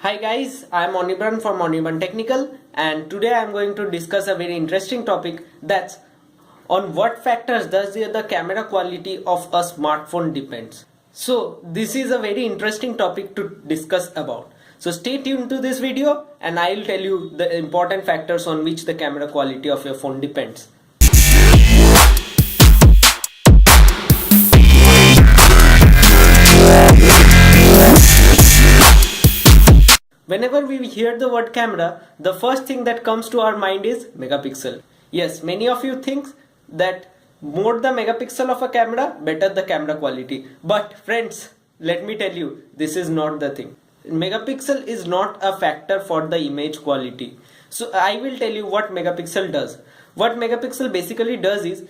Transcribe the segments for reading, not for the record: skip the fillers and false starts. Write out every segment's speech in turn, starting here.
Hi guys, I am Anirban from Anirban Technical, and today I am going to discuss a very interesting topic, that's on what factors does the camera quality of a smartphone depends. So this is a very interesting topic to discuss about. So stay tuned to this video and I will tell you the important factors on which the camera quality of your phone depends. Whenever we hear the word camera, the first thing that comes to our mind is megapixel. Yes, many of you think that more the megapixel of a camera, better the camera quality. But friends, let me tell you, this is not the thing. Megapixel is not a factor for the image quality. So I will tell you what megapixel does. What megapixel basically does is,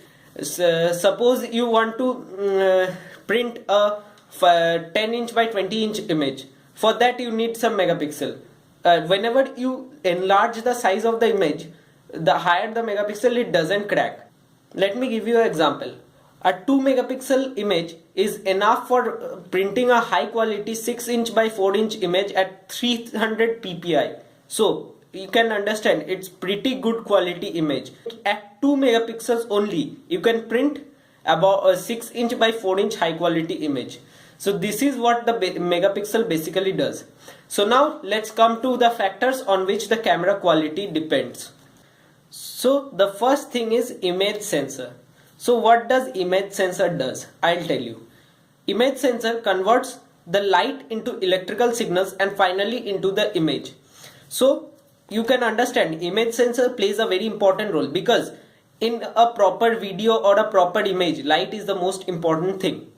suppose you want to print a 10 inch by 20 inch image. For that you need some megapixel. Whenever you enlarge the size of the image, the higher the megapixel, it doesn't crack. Let me give you an example. A 2 megapixel image is enough for printing a high quality 6 inch by 4 inch image at 300 ppi. So you can understand it's pretty good quality image. At 2 megapixels only you can print about a 6 inch by 4 inch high quality image. So this is what the megapixel basically does. So now let's come to the factors on which the camera quality depends. So the first thing is image sensor. So what does image sensor does? I'll tell you. Image sensor converts the light into electrical signals and finally into the image. So you can understand image sensor plays a very important role because in a proper video or a proper image, light is the most important thing.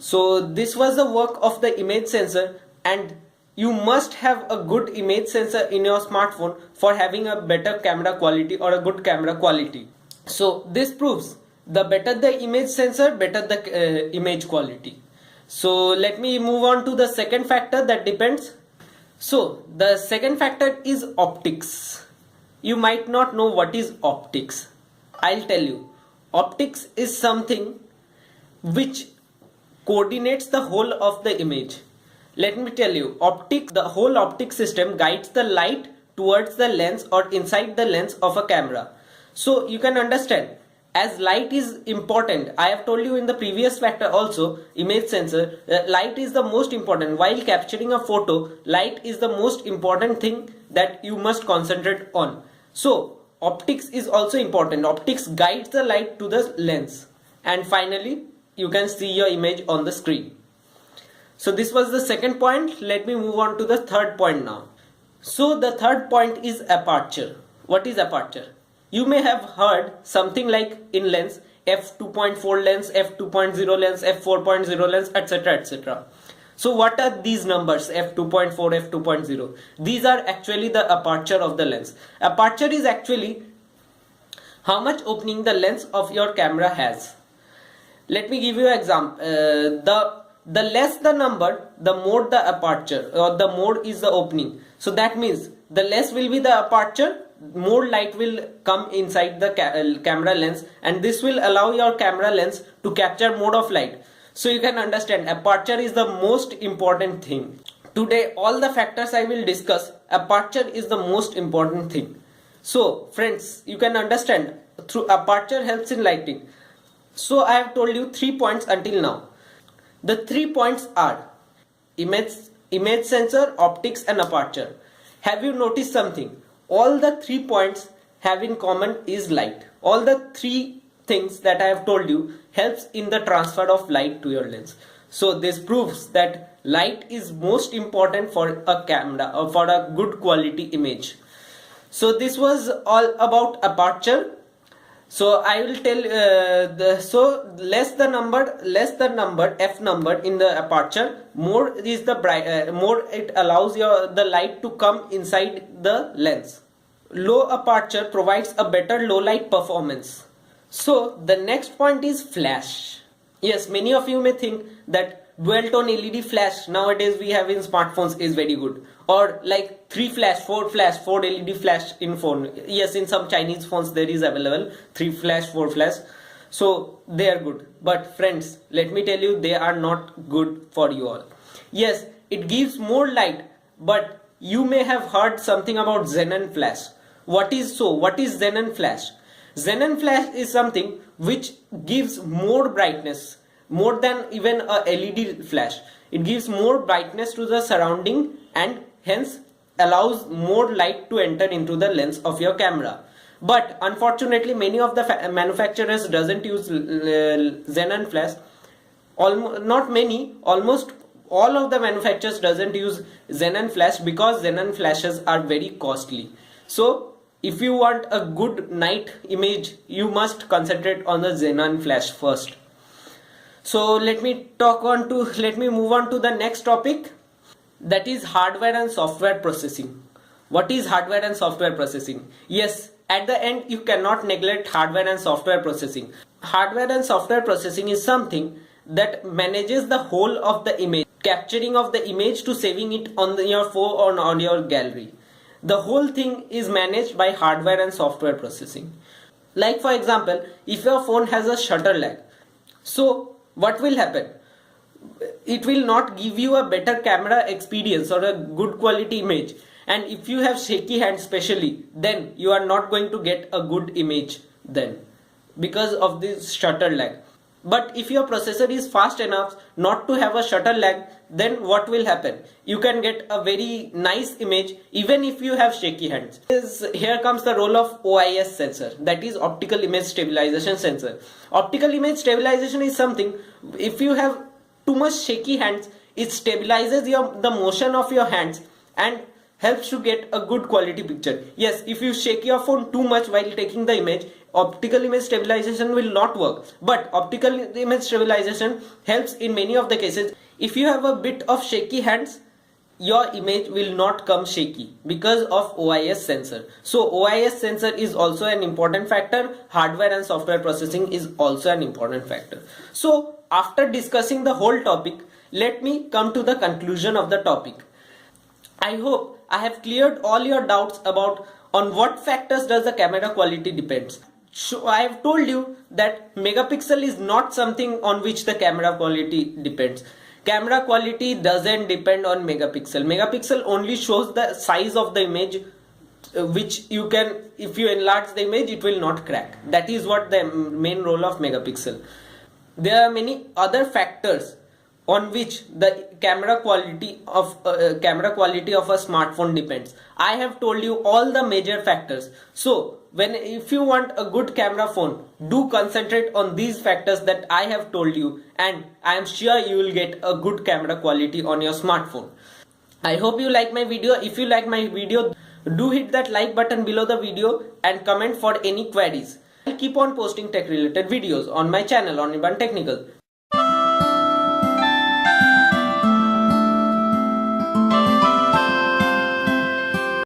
So this was the work of the image sensor, and you must have a good image sensor in your smartphone for having a better camera quality or a good camera quality. So this proves the better the image sensor, better the image quality. So let me move on to the second factor that depends. So the second factor is optics. You might not know what is optics. I'll tell you. Optics is something which coordinates the whole of the image. Let me tell you, the whole optic system guides the light towards the lens or inside the lens of a camera. So you can understand, as light is important, I have told you in the previous factor also, image sensor, light is the most important. While capturing a photo, light is the most important thing that you must concentrate on. So optics is also important. Optics guides the light to the lens. And finally, you can see your image on the screen. So this was the second point. Let me move on to the third point now. So the third point is aperture. What is aperture? You may have heard something like in lens, f2.4 lens, f2.0 lens, f4.0 lens, etc, etc. So what are these numbers, f2.4, f2.0? These are actually the aperture of the lens. Aperture is actually how much opening the lens of your camera has. Let me give you an example. The less the number, the more the aperture, or the more is the opening. So that means the less will be the aperture, more light will come inside the camera lens, and this will allow your camera lens to capture more of light. So you can understand aperture is the most important thing. Today all the factors I will discuss, aperture is the most important thing. So friends, you can understand through aperture helps in lighting. So I have told you 3 points until now. The 3 points are image sensor, optics and aperture. Have you noticed something? All the 3 points have in common is light. All the 3 things that I have told you helps in the transfer of light to your lens. So this proves that light is most important for a camera or for a good quality image. So this was all about aperture. So I will tell less the number f number in the aperture, more is the more it allows the light to come inside the lens. Low aperture provides a better low light performance. So the next point is flash. Yes, many of you may think that dual tone LED flash nowadays we have in smartphones is very good, or like 4 LED flash in phone. Yes, in some Chinese phones there is available 3 flash, 4 flash. So they are good, but friends, let me tell you, they are not good for you all. Yes, it gives more light, but you may have heard something about xenon flash. What is xenon flash? Xenon flash is something which gives more brightness, more than even a LED flash. It gives more brightness to the surrounding and hence allows more light to enter into the lens of your camera. But unfortunately, many of the manufacturers doesn't use xenon flash. Not many, almost all of the manufacturers doesn't use xenon flash because xenon flashes are very costly. So if you want a good night image, you must concentrate on the xenon flash first. So let me move on to the next topic, that is hardware and software processing. What is hardware and software processing? Yes, at the end you cannot neglect hardware and software processing. Hardware and software processing is something that manages the whole of the image, capturing of the image to saving it on your phone or on your gallery. The whole thing is managed by hardware and software processing. Like for example, if your phone has a shutter lag, so what will happen? It will not give you a better camera experience or a good quality image, and if you have shaky hands especially, then you are not going to get a good image then because of this shutter lag. But if your processor is fast enough not to have a shutter lag, then what will happen? You can get a very nice image even if you have shaky hands. Here comes the role of OIS sensor, that is optical image stabilization sensor. Optical image stabilization is something, if you have too much shaky hands, it stabilizes the motion of your hands and helps to get a good quality picture. Yes, if you shake your phone too much while taking the image, optical image stabilization will not work. But optical image stabilization helps in many of the cases. If you have a bit of shaky hands, your image will not come shaky because of OIS sensor. So OIS sensor is also an important factor. Hardware and software processing is also an important factor. So after discussing the whole topic, let me come to the conclusion of the topic. I hope I have cleared all your doubts about on what factors does the camera quality depends. So I have told you that megapixel is not something on which the camera quality depends. Camera quality doesn't depend on megapixel. Megapixel only shows the size of the image, which you can, if you enlarge the image, it will not crack. That is what the main role of megapixel. There are many other factors on which the camera quality of a smartphone depends. I have told you all the major factors. So if you want a good camera phone, do concentrate on these factors that I have told you, and I am sure you will get a good camera quality on your smartphone. I hope you like my video. If you like my video, do hit that like button below the video and comment for any queries. I'll keep on posting tech related videos on my channel on Anirban Technical.